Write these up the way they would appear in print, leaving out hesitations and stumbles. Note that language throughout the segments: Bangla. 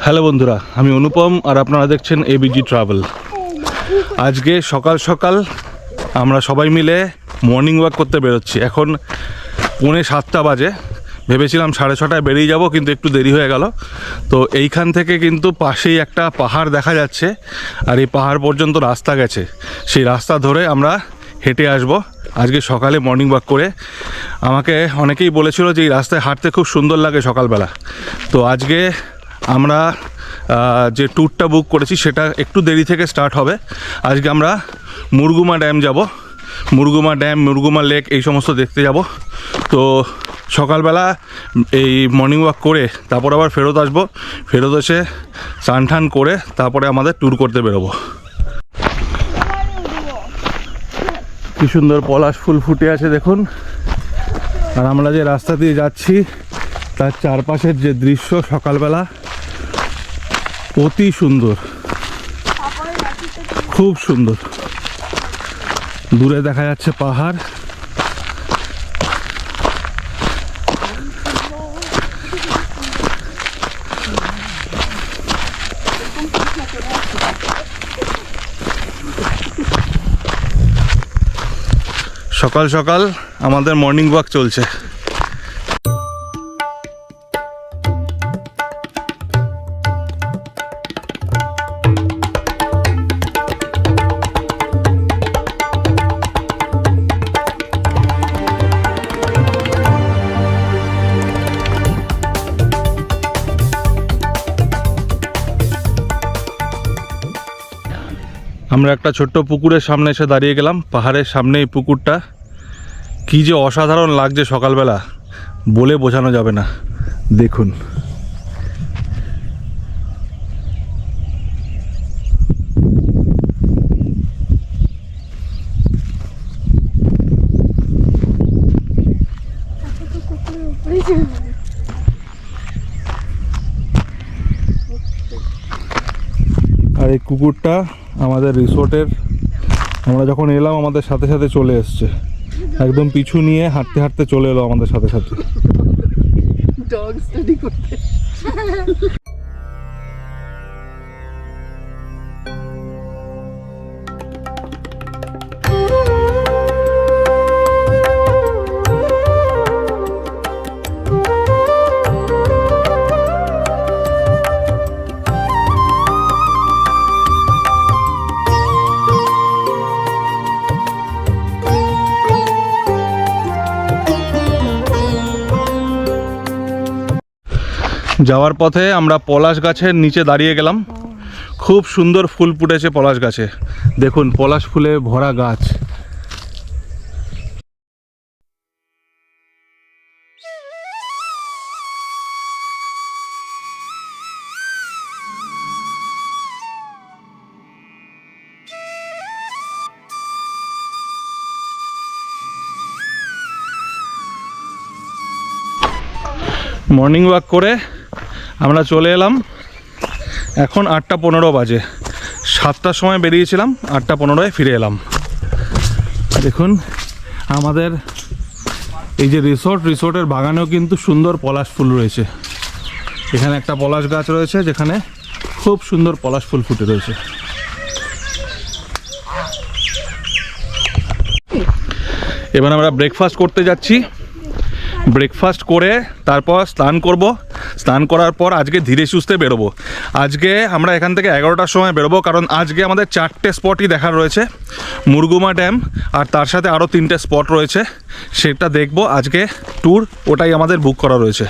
হ্যালো বন্ধুরা, আমি অনুপম আর আপনারা দেখছেন এবিজি ট্রাভেল। আজকে সকাল সকাল আমরা সবাই মিলে মর্নিং ওয়াক করতে বেরোচ্ছি। এখন 6:45 বাজে। ভেবেছিলাম 6:30টায় বেরিয়ে যাব, কিন্তু একটু দেরি হয়ে গেল। তো এইখান থেকে কিন্তু পাশেই একটা পাহাড় দেখা যাচ্ছে, আর এই পাহাড় পর্যন্ত রাস্তা গেছে। সেই রাস্তা ধরে আমরা হেঁটে আসব আজকে সকালে মর্নিং ওয়াক করে। আমাকে অনেকেই বলেছিল যে এই রাস্তায় হাঁটতে খুব সুন্দর লাগে সকালবেলা। তো আজকে আমরা যে ট্যুরটা বুক করেছি সেটা একটু দেরি থেকে স্টার্ট হবে। আজকে আমরা মুরগুমা ড্যাম যাব, মুরগুমা ড্যাম, মুরগুমা লেক এই সমস্ত দেখতে যাব। তো সকালবেলা এই মর্নিং ওয়াক করে তারপর আবার ফেরত আসবো। ফেরত এসে স্নান টান করে তারপরে আমাদের ট্যুর করতে বেরোবো। কি সুন্দর পলাশ ফুল ফুটে আছে দেখুন। আর আমরা যে রাস্তা দিয়ে যাচ্ছি তার চারপাশের যে দৃশ্য সকালবেলা অতি সুন্দর, খুব সুন্দর। দূরে দেখা যাচ্ছে পাহাড়। সকাল সকাল আমাদের মর্নিং ওয়াক চলছে। আমরা একটা ছোট্ট পুকুরের সামনে এসে দাঁড়িয়ে গেলাম। পাহাড়ের সামনে এই পুকুরটা কি যে অসাধারণ লাগছে সকালবেলা, বলে বোঝানো যাবে না। দেখুন, আর এই কুকুরটা আমাদের রিসোর্টের, আমরা যখন এলাম আমাদের সাথে সাথে চলে এসছে, একদম পিছু নিয়ে হাঁটতে হাঁটতে চলে এলো আমাদের সাথে সাথে। ডগ স্টাডি করতে। যাওয়ার পথে আমরা পলাশ গাছের নিচে দাঁড়িয়ে গেলাম। খুব সুন্দর ফুল ফুটেছে পলাশ গাছে, দেখুন পলাশ ফুলে ভরা গাছ। মর্নিং ওয়াক করে আমরা চলে এলাম। এখন 8:15 বাজে। 7টার সময় বেরিয়েছিলাম, 8:15-এ ফিরে এলাম। দেখুন আমাদের এই যে রিসোর্টের বাগানেও কিন্তু সুন্দর পলাশ ফুল রয়েছে। এখানে একটা পলাশ গাছ রয়েছে যেখানে খুব সুন্দর পলাশ ফুল ফুটে রয়েছে। এবার আমরা ব্রেকফাস্ট করতে যাচ্ছি। ব্রেকফাস্ট করে তারপর স্নান করব। স্নান করার পর আজকে ধীরে সুস্থে বেরোবো। আজকে আমরা এখান থেকে 11টার সময় বেরোবো, কারণ আজকে আমাদের 4টে স্পটই দেখার রয়েছে। মুরগুমা ড্যাম আর তার সাথে আরও 3টে স্পট রয়েছে, সেটা দেখব আজকে ট্যুর, ওটাই আমাদের বুক করা রয়েছে।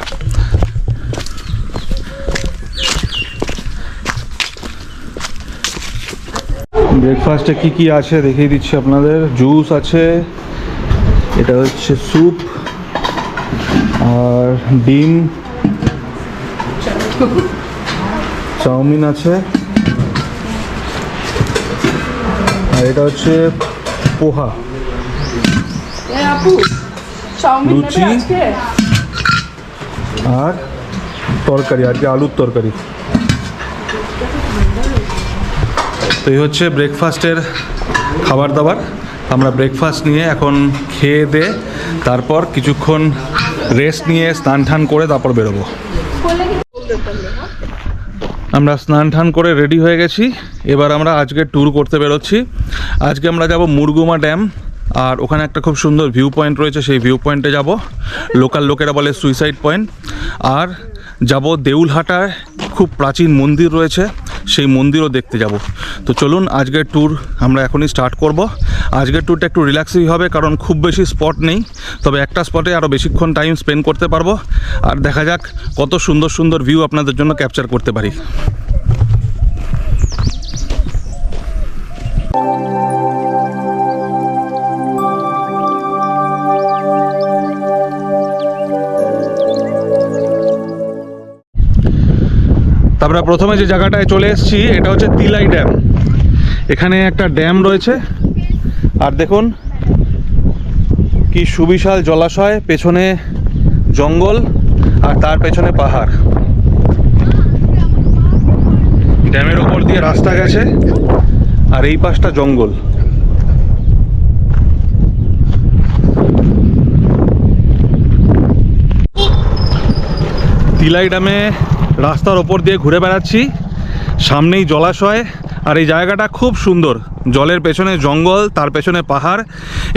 ব্রেকফাস্টে কি কি আছে দেখিয়ে দিচ্ছি আপনাদের। জুস আছে, এটা হচ্ছে স্যুপ, আর ডিম, চাউমিন আছে, আর এটা হচ্ছে পোহা, লুচি আর তরকারি, আজকে আলুর তরকারি। তো এই হচ্ছে ব্রেকফাস্টের খাবার দাবার। আমরা ব্রেকফাস্ট নিয়ে এখন খেয়ে দিয়ে তারপর কিছুক্ষণ রেস্ট নিয়ে স্নান টান করে তারপর বেরোবো। আমরা স্নান টান করে রেডি হয়ে গেছি। এবার আমরা আজকে ট্যুর করতে বেরোচ্ছি। আজকে আমরা যাব মুরগুমা ড্যাম, আর ওখানে একটা খুব সুন্দর ভিউ পয়েন্ট রয়েছে, সেই ভিউ পয়েন্টে যাব। লোকাল লোকেরা বলে সুইসাইড পয়েন্ট। আর যাব দেউলহাটায় খুব প্রাচীন মন্দির রয়েছে, সেই মন্দিরও দেখতে যাব। তো চলুন আজকের ট্যুর আমরা এখনই স্টার্ট করব। আজকের ট্যুরটা একটু রিল্যাক্সই হবে, কারণ খুব বেশি স্পট নেই, তবে একটা স্পটে আরও বেশিক্ষণ টাইম স্পেন্ড করতে পারবো। আর দেখা যাক কত সুন্দর সুন্দর ভিউ আপনাদের জন্য ক্যাপচার করতে পারি। তারপরে প্রথমে যে জায়গাটায় চলে এসেছি এটা হচ্ছে তিলাই ড্যাম। এখানে একটা ড্যাম রয়েছে, আর দেখুন কি সুবিশাল জলাশয়, পেছনে জঙ্গল আর তার পেছনে পাহাড়। ড্যামের ওপর দিয়ে রাস্তা গেছে আর এই পাশটা জঙ্গল। তিলাই ড্যামে রাস্তার ওপর দিয়ে ঘুরে বেড়াচ্ছি, সামনেই জলাশয়, আর এই জায়গাটা খুব সুন্দর। জলের পেছনে জঙ্গল, তার পেছনে পাহাড়।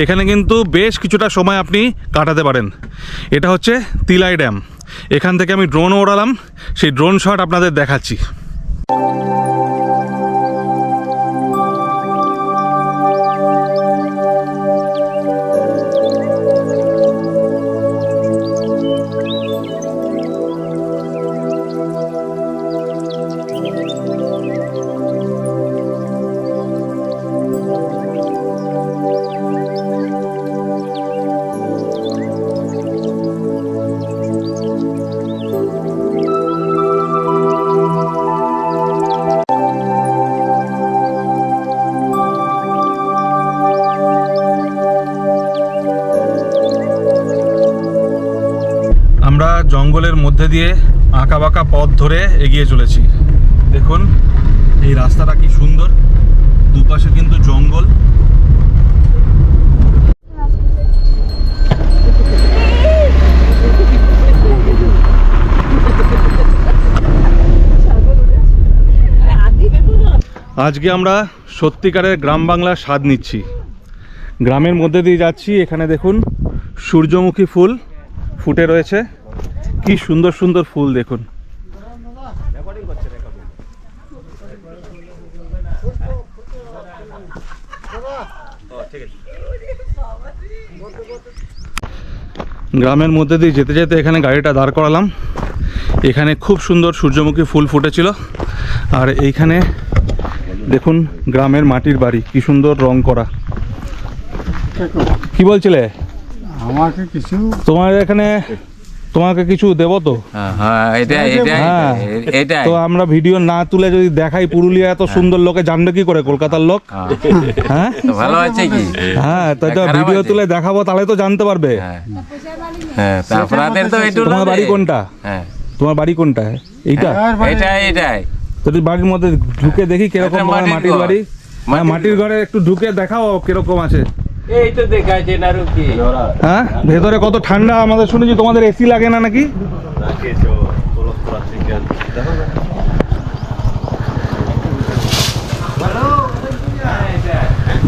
এখানে কিন্তু বেশ কিছুটা সময় আপনি কাটাতে পারেন। এটা হচ্ছে তিলাই ড্যাম। এখান থেকে আমি ড্রোনও ওড়ালাম, সেই ড্রোন শট আপনাদের দেখাচ্ছি। আমরা জঙ্গলের মধ্যে দিয়ে আঁকা বাঁকা পথ ধরে এগিয়ে চলেছি। দেখুন এই রাস্তাটা কি সুন্দর, দুপাশে কিন্তু জঙ্গল। আজকে আমরা সত্যিকারের গ্রাম বাংলার স্বাদ নিচ্ছি। গ্রামের মধ্যে দিয়ে যাচ্ছি। এখানে দেখুন সূর্যমুখী ফুল ফুটে রয়েছে, কি সুন্দর সুন্দর ফুল দেখুন। গ্রামের মধ্যে দিয়ে যেতে যেতে এখানে গাড়িটা দাঁড় করালাম। এখানে খুব সুন্দর সূর্যমুখী ফুল ফুটেছিল। আর এইখানে দেখুন গ্রামের মাটির বাড়ি, কি সুন্দর রং করা। কি বলছিলে? আমাকে কিছু তোমাকে কিছু দেবো তো? তো আমরা ভিডিও না তুলে যদি দেখাই, পুরুলিয়া এত সুন্দর, লোকে জানবে কি করে, কলকাতার লোক? হ্যাঁ ভালো আছে কি? হ্যাঁ, তাই তো ভিডিও তুলে দেখাবো, তাহলে তো জানতে পারবে। তোমার বাড়ি কোনটা? তোমার বাড়ি কোনটা? এইটা? এটাই তো বাড়ির মধ্যে ঢুকে দেখি কিরকম মাটির বাড়ি। মাটির ঘরে একটু ঢুকে দেখাও কিরকম আছে। এই তো দেখাচ্ছে না রুকি। হ্যাঁ, ভেতরে কত ঠান্ডা। আমাদের শুনেছি তোমাদের এসি লাগে না নাকি?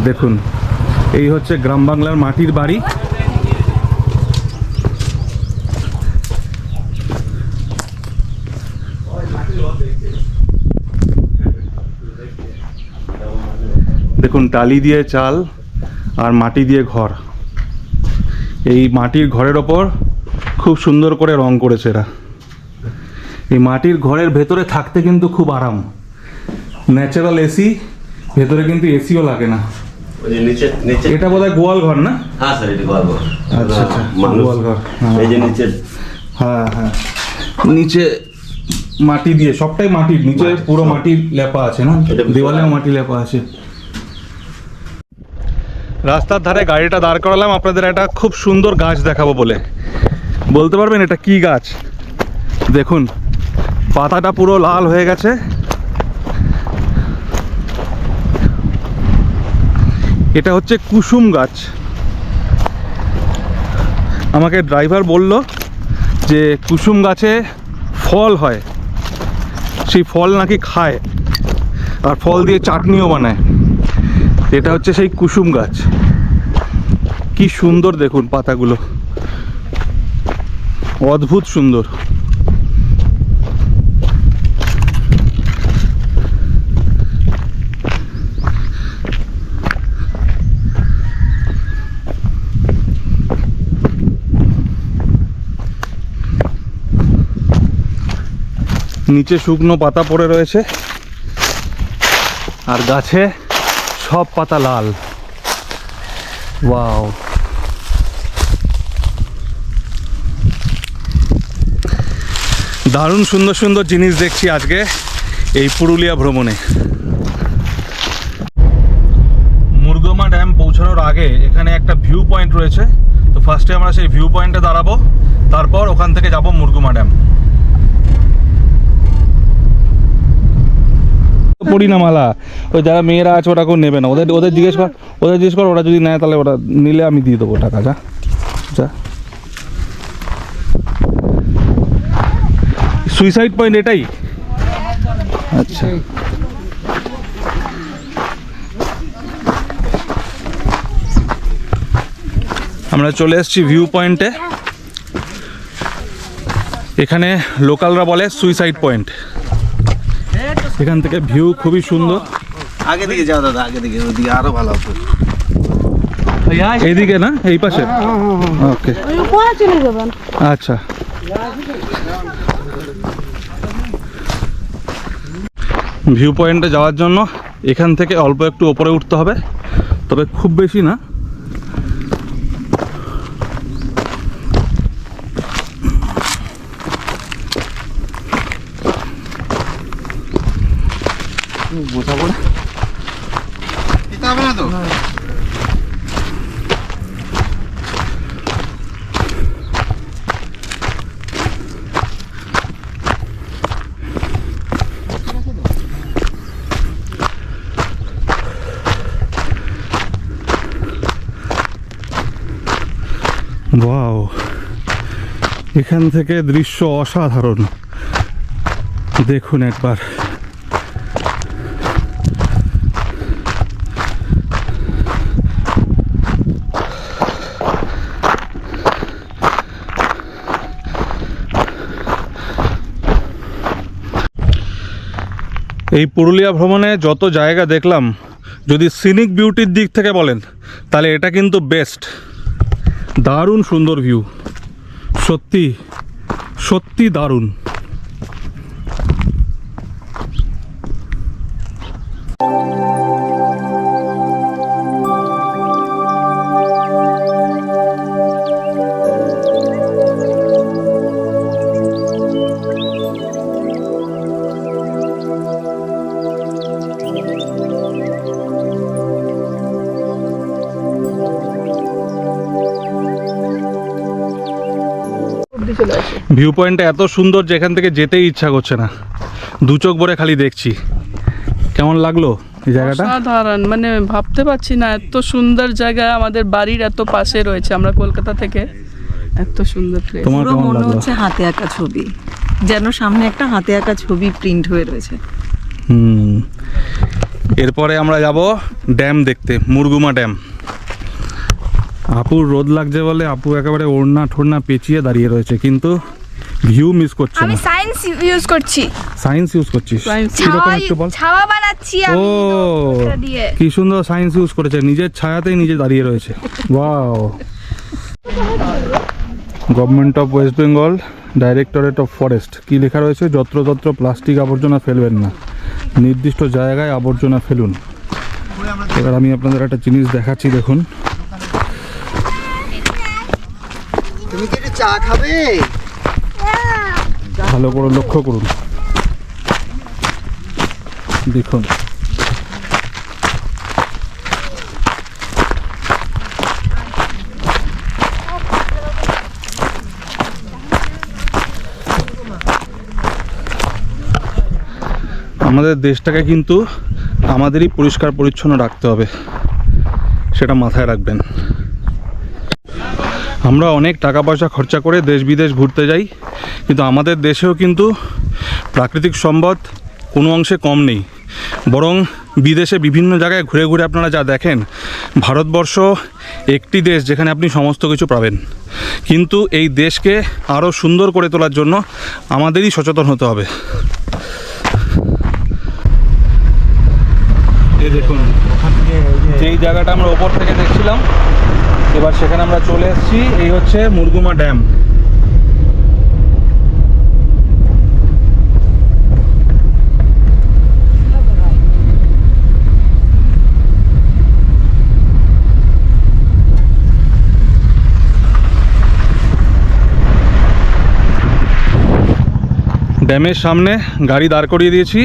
দেখুন এই হচ্ছে গ্রাম বাংলার মাটির বাড়ি। দেখুন টালি দিয়ে চাল আর মাটি দিয়ে ঘর। এই মাটির ঘরের ওপর খুব সুন্দর করে রং করেছে এরা। এই মাটির ঘরের ভেতরে থাকতে কিন্তু খুব আরাম, ন্যাচারাল এসি। ভেতরে কিন্তু এসিও লাগে না। এটা বোধহয় গোয়াল ঘর না? হ্যাঁ স্যার, এটা গোয়াল ঘর। আচ্ছা আচ্ছা, গোয়াল ঘর। এই যে নিচে, হ্যাঁ হ্যাঁ, নিচে মাটি দিয়ে, সবটাই মাটির, নিচে পুরো মাটির লেপা আছে না? দেওয়ালেও মাটি লেপা আছে। রাস্তার ধারে গাড়িটা দাঁড় করালাম আপনাদের একটা খুব সুন্দর গাছ দেখাবো বলে। বলতে পারবেন এটা কি গাছ? দেখুন পাতাটা পুরো লাল হয়ে গেছে। এটা হচ্ছে কুসুম গাছ। আমাকে ড্রাইভার বলল যে কুসুম গাছে ফল হয়, সেই ফল নাকি খায় আর ফল দিয়ে চাটনিও বানায়। এটা হচ্ছে সেই কুসুম গাছ। কি সুন্দর দেখুন পাতাগুলো, অদ্ভুত সুন্দর। নিচে শুকনো পাতা পড়ে রয়েছে আর গাছে সব পাতা লাল। ওয়াও, দারুণ সুন্দর সুন্দর জিনিস দেখছি আজকে এই পুরুলিয়া ভ্রমণে। মুরগুমা ড্যাম পৌঁছানোর আগে এখানে একটা ভিউ পয়েন্ট রয়েছে, তো ফার্স্টে আমরা সেই ভিউ পয়েন্টে দাঁড়াবো, তারপর ওখান থেকে যাব মুরগুমা ড্যাম। পড়ি না মালা, ওই যারা মেয়েরা আছে ওটা কেউ নেবে না, ওদের জিজ্ঞেস কর, ওরা যদি নেয় তাহলে ওরা নিলে আমি দিয়ে দেবো টাকা। যা যা। সুইসাইড পয়েন্ট এটাই? আচ্ছা, আমরা চলে এসেছি ভিউ পয়েন্টে। এখানে লোকালরা বলে সুইসাইড পয়েন্ট। এখান থেকে ভিউ খুবই সুন্দর। আগে দিকে যাও দাদা, আগে দিকে, ওদিকে আরো ভালো হবে। এইদিকে না, এই পাশে? ওকে, আচ্ছা। ভিউ পয়েন্টে যাওয়ার জন্য এখান থেকে অল্প একটু ওপরে উঠতে হবে, তবে খুব বেশি না। ওয়াও, এখান থেকে দৃশ্য অসাধারণ, দেখুন একবার। এই পুরুলিয়া ভ্রমণে যত জায়গা দেখলাম, যদি সিনিক বিউটির দিক থেকে বলেন তাহলে এটা কিন্তু বেস্ট। দারুণ সুন্দর ভিউ, সত্যি সত্যি দারুণ। চলে আসে। ভিউ পয়েন্টটা এত সুন্দর যে এখান থেকে যেতেই ইচ্ছা করছে না, দু চোখ ভরে খালি দেখছি। কেমন লাগলো এই জায়গাটা? সাধারণ, মানে ভাবতে পারছি না এত সুন্দর জায়গা আমাদের বাড়ির এত পাশে রয়েছে। আমরা কলকাতা থেকে, এত সুন্দর প্লেস। তোমার পুরো কেমন মনে লাগলো? হচ্ছে হাতে আঁকা ছবি, যেন সামনে একটা হাতে আঁকা ছবি প্রিন্ট হয়ে রয়েছে। এরপরে আমরা যাব ড্যাম দেখতে, মুরগুমা ড্যাম। আপুর রোদ লাগছে বলে আপু একেবারে ওড়না ঠোড়না পেঁচিয়ে দাঁড়িয়ে রয়েছে, কিন্তু ভিউ মিস করছে আমি না। সায়েন্স ইউজ করছি, সায়েন্স ইউজ করছিস? কিরকম একটু বল। ছাওয়া বানাচ্ছি ও, আমি এটা দিয়ে। কি সুন্দর সায়েন্স ইউজ করেছে, নিজের ছায়াতেই নিজে দাঁড়িয়ে রয়েছে। Wow. Government of West Bengal, directorate of forest. কি লেখা রয়েছে? যত্রতত্র প্লাস্টিক আবর্জনা ফেলবেন না, নির্দিষ্ট জায়গায় আবর্জনা ফেলুন। এবার আমি আপনাদের একটা জিনিস দেখাচ্ছি, দেখুন। তুমি কি একটু চা খাবে? ভালো করে লক্ষ্য করুন, দেখুন। আমাদের দেশটাকে কিন্তু আমাদেরই পরিষ্কার পরিচ্ছন্ন রাখতে হবে, সেটা মাথায় রাখবেন। আমরা অনেক টাকা পয়সা খরচা করে দেশ বিদেশ ঘুরতে যাই, কিন্তু আমাদের দেশেও কিন্তু প্রাকৃতিক সম্পদ কোনো অংশে কম নেই, বরং বিদেশে বিভিন্ন জায়গায় ঘুরে ঘুরে আপনারা যা দেখেন, ভারতবর্ষ একটি দেশ যেখানে আপনি সমস্ত কিছু পাবেন, কিন্তু এই দেশকে আরও সুন্দর করে তোলার জন্য আমাদেরই সচেতন হতে হবে। এই দেখুন, যেই জায়গাটা আমরা ওপর থেকে দেখছিলাম, এবার সেখানে আমরা চলে এসেছি। এই হচ্ছে মুরগুমা ড্যাম। ড্যামের সামনে গাড়ি দাঁড় করিয়ে দিয়েছি,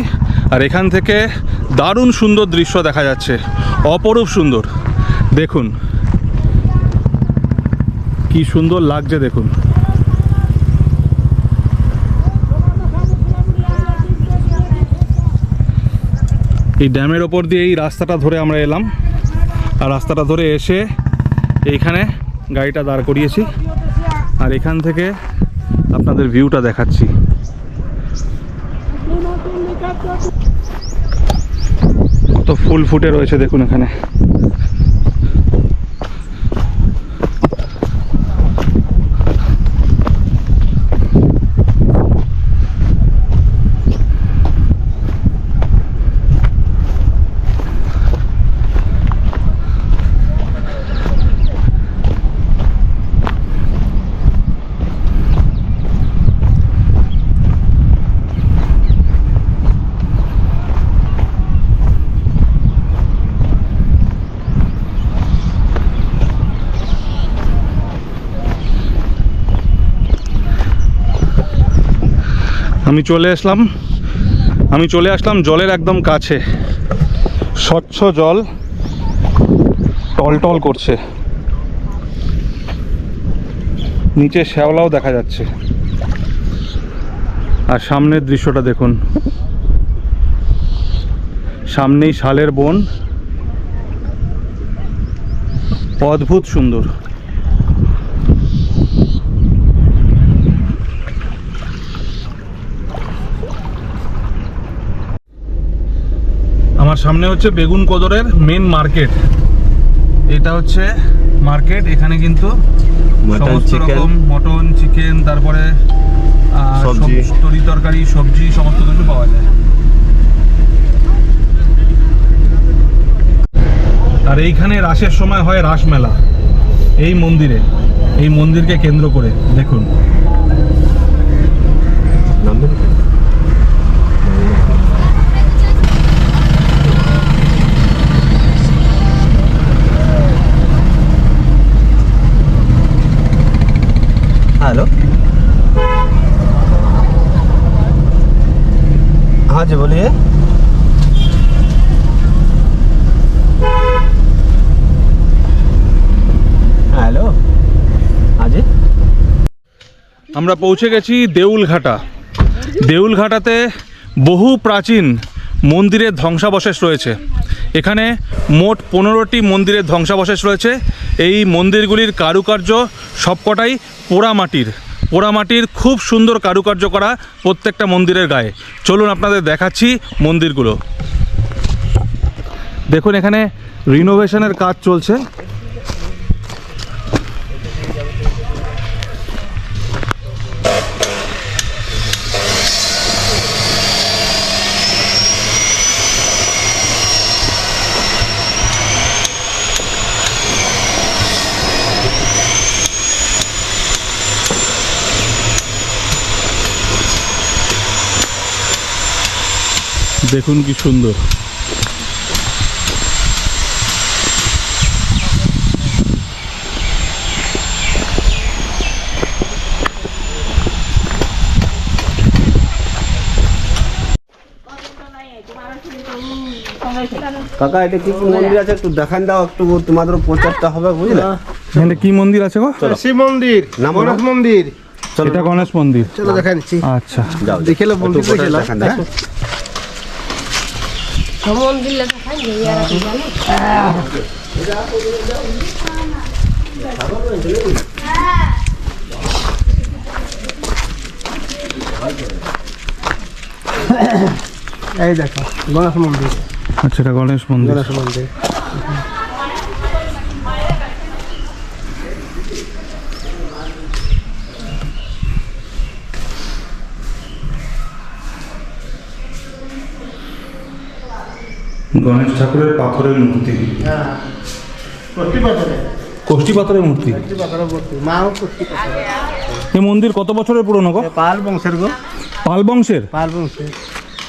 আর এখান থেকে দারুণ সুন্দর দৃশ্য দেখা যাচ্ছে, অপরূপ সুন্দর। দেখুন কি সুন্দর লাগছে, দেখুন। এই ড্যামের ওপর দিয়ে এই রাস্তাটা ধরে আমরা এলাম, আর রাস্তাটা ধরে এসে এইখানে গাড়িটা দাঁড় করিয়েছি, আর এখান থেকে আপনাদের ভিউটা দেখাচ্ছি। কত ফুল ফুটে রয়েছে দেখুন এখানে। আমি চলে আসলাম জলের একদম কাছে। স্বচ্ছ জল টলটল করছে, নিচে শ্যাওলাও দেখা যাচ্ছে, আর সামনের দৃশ্যটা দেখুন, সামনেই শালের বন, অদ্ভুত সুন্দর। আমার সামনে হচ্ছে বেগুন কদরের মেন মার্কেট। এটা হচ্ছে মার্কেট, এখানে কিন্তু সমস্ত রকম মটন, চিকেন, তারপরে তরি তরকারি, সবজি সমস্ত কিছু পাওয়া যায়। আর এইখানে রাসের সময় হয় রাস মেলা, এই মন্দিরে, এই মন্দিরকে কেন্দ্র করে। দেখুন हेलो, हाँ जी बोलिए। हेलो, हाँ जी। আমরা পৌঁছে গেছি দেউলঘাটা। দেউলঘাটাতে বহু প্রাচীন মন্দিরের ধ্বংসাবশেষ রয়েছে। এখানে মোট 15টি মন্দিরের ধ্বংসাবশেষ রয়েছে। এই মন্দিরগুলির কারুকার্য সবকটাই পোড়ামাটির খুব সুন্দর কারুকার্য করা প্রত্যেকটা মন্দিরের গায়ে। চলুন আপনাদের দেখাচ্ছি মন্দিরগুলো। দেখুন এখানে রিনোভেশনের কাজ চলছে। দেখুন কি সুন্দর। কাকা এটা কি মন্দির আছে একটু দেখান দাও, একটু তোমাদের প্রচারটা হবে বুঝলে। এখানে কি মন্দির আছে গো? শিব মন্দির, গণেশ মন্দির। এটা গণেশ মন্দির। চলো দেখা দিচ্ছি। আচ্ছা দেখিলে মন্দির দেখান দাও। এই দেখো গণেশ মন্দির, আচ্ছা, এটা গণেশ মন্দির। গণেশ মন্দির। গণেশ ঠাকুরের পাথরের মূর্তি, হ্যাঁ, কষ্টি পাথরে, কোষ্ঠী পাথরের মূর্তি। কষ্টি পাথরের মূর্তি, মাও কষ্টি পাথরে। এই মন্দির কত বছরের পুরনো গো? পাল বংশের গো, পাল বংশের? পাল বংশের।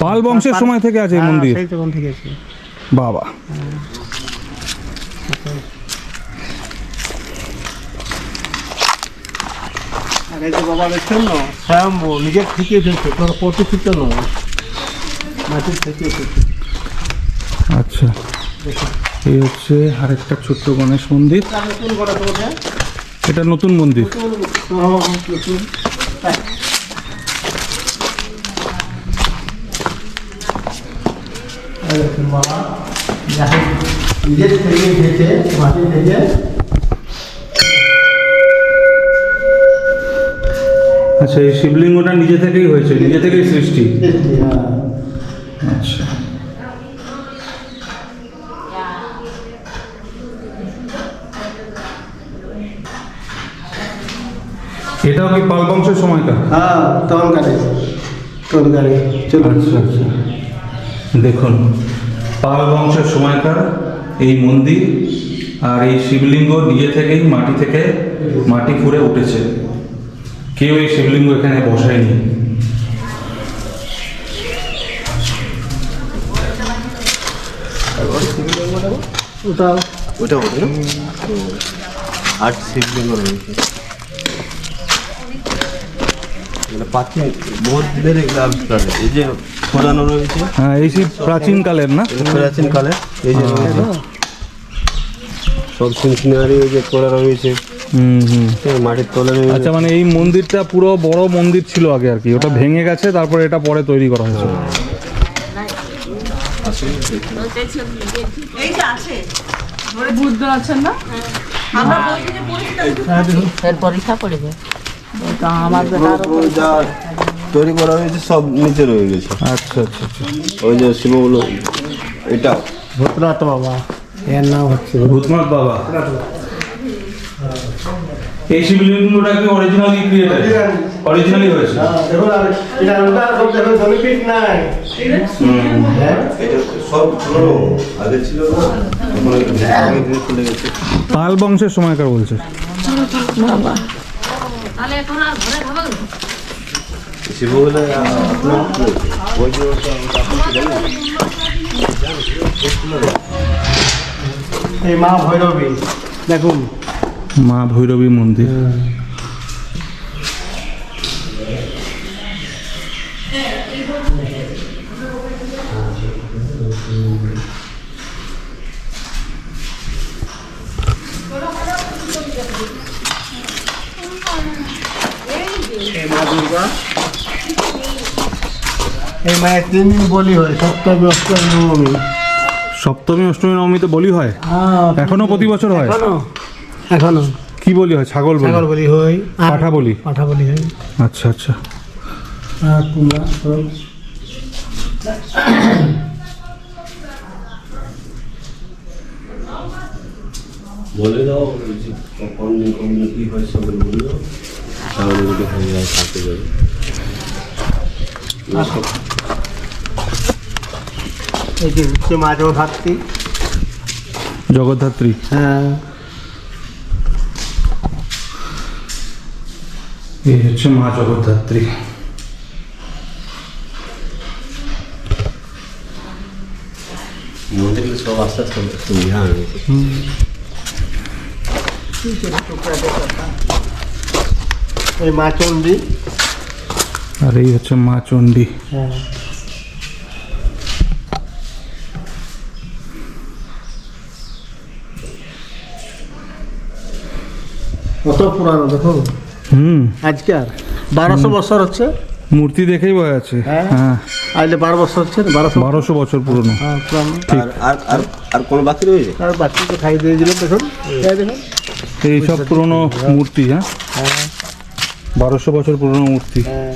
পাল বংশের সময় থেকে আছে এই হ্যাঁ, মন্দির? সেই তখন থেকে আছে। বাবা, আর এই যে বাবা দেখছেন না, স্বয়ম্ভু নিজের থেকে উঠেছে, তোর প্রতিষ্ঠিত নয়, মাটির থেকে উঠেছে। আচ্ছা, এই হচ্ছে আরেকটা ছোট্ট গণেশ মন্দির। নতুন করা তো ওটা, এটা নতুন মন্দির। নতুন। এই দেখুন বাবা, যাকে নিজের থেকে উঠেছে, মাটি থেকে। আচ্ছা, এই শিবলিঙ্গটা নিজে থেকেই হয়েছে, নিজে থেকেই সৃষ্টি। হ্যাঁ। আচ্ছা, এটাও কি পাল বংশের সময়কার? হ্যাঁ, তখনকারে চলো। আচ্ছা আচ্ছা, দেখুন পাল বংশের সময়কার এই মন্দির, আর এই শিবলিঙ্গ নিজে থেকেই মাটি খুঁড়ে উঠেছে, কেউ এই শিবলিঙ্গ এখানে বসায়নি। ওটা ওইটা বলতে না, আর শিবলিঙ্গ রয়েছে। এটা প্রাচীন বহুত দিনের এগুলো আবিষ্কার, এই যে খোদানো রয়েছে, হ্যাঁ, এই সেই প্রাচীনকালের না? এটা প্রাচীন কালে এই যে সব সিনারি এই যে করা রয়েছে, এই মাটির তলে রয়েছে। আচ্ছা, মানে এই মন্দিরটা পুরো বড় মন্দির ছিল আগে আর কি, ওটা ভেঙে গেছে, তারপরে এটা পরে তৈরি করা হয়েছে। এই যে আছে বুদ্ধ আছেন না? আমরা বলছি যে পরিষ্কার পরীক্ষা করে যায় পুরো যা তৈরি করা হয়েছে সব নিচে রয়ে গেছে। আচ্ছা আচ্ছা আচ্ছা, ওই যে শিবগুলো, এটা ভূতনাথ বাবা, এর নাম হচ্ছে ভূতনাথ বাবা। এই শিবলিঙ্গটা কি অরিজিনালি ক্রিয়েটেড? অরিজিনালি হয়েছে? দেখুন, আর এটা ওটা সব দেখুন, জমিপিট নাই। এটা সব পুরো আগে ছিল না, এখন আগে থেকে চলে গেছে। পাল বংশের সময়কার বলছে। শিবগুলো আপনার ওই যে এই মা ভৈরবী দেখুন, মা ভৈরবী মন্দির। এই মা দুর্গা, এই মায়ের 3 দিন বলি হয়, সপ্তমী, অষ্টমী, নবমী। সপ্তমী অষ্টমী নবমীতে বলি হয়? হ্যাঁ, এখনো প্রতি বছর হয়? এখনো কি বলি হয়? ছাগল বলি? ছাগল বলি হয়, আর পাঠা বলি? পাঠা বলি হয়। আচ্ছা আচ্ছা, আর তোমরা সব বলে দাও যে কখন কি হয় সব বলে দাও, তাহলে যদি হয়ে যায় থাকতে যাবে। এই যে হচ্ছে মা জগদ্ধাত্রী। জগদ্ধাত্রী। হ্যাঁ, এই হচ্ছে মা জগদ্ধাত্রী। মন্দিরে সব আস্তে আস্তে সুবিধা হয়েছে। এই মা চণ্ডী। আর এই হচ্ছে মা চণ্ডী। হ্যাঁ, কত পুরানো দেখুন, আজকে আর 1200 বছর হচ্ছে। মূর্তি দেখেই বোঝা যাচ্ছে। হ্যাঁ। হ্যাঁ, আইলে 12 বছর হচ্ছে, 1200 বছর পুরনো। হ্যাঁ, পুরানো। আর আর আর আর কোন বাকি রয়েছে? আর বাচ্চাকে খাই দিয়ে দিল, দেখুন, এই দেখুন। এই সব পুরনো মূর্তি। হ্যাঁ, হ্যাঁ, 1200 বছর পুরনো মূর্তি। হ্যাঁ।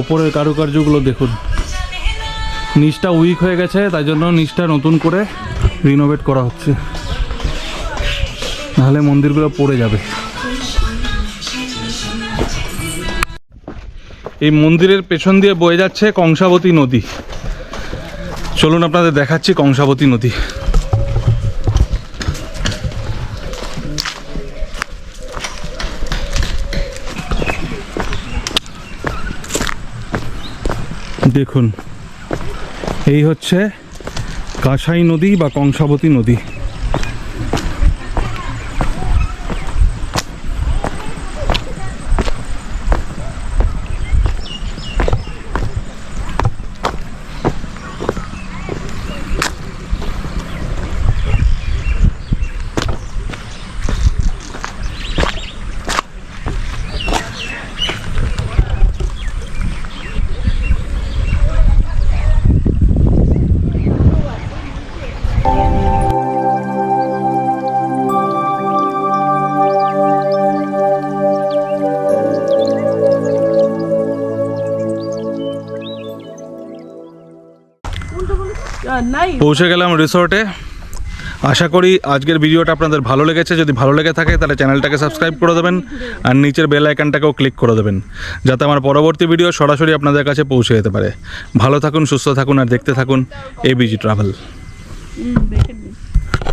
ওপরের কারুকার্যগুলো দেখুন, নিচটা উইক হয়ে গেছে, তাই জন্য নিচটা নতুন করে রিনোভেট করা হচ্ছে, নাহলে মন্দিরগুলো পড়ে যাবে। এই মন্দিরের পেছন দিয়ে বয়ে যাচ্ছে কংসাবতী নদী। চলুন আপনাদের দেখাচ্ছি কংসাবতী নদী। দেখুন, এই হচ্ছে কাঁসাই নদী বা কংসাবতী নদী। নাই পৌঁছে গেলাম রিসর্টে। আশা করি আজকের ভিডিওটা আপনাদের ভালো লেগেছে। যদি ভালো লেগে থাকে তাহলে চ্যানেলটাকে সাবস্ক্রাইব করে দেবেন আর নিচের বেল আইকনটাকেও ক্লিক করে দেবেন, যাতে আমার পরবর্তী ভিডিও সরাসরি আপনাদের কাছে পৌঁছে যেতে পারে। ভালো থাকুন, সুস্থ থাকুন আর দেখতে থাকুন এবিজি ট্রাভেল। দেখে নিন।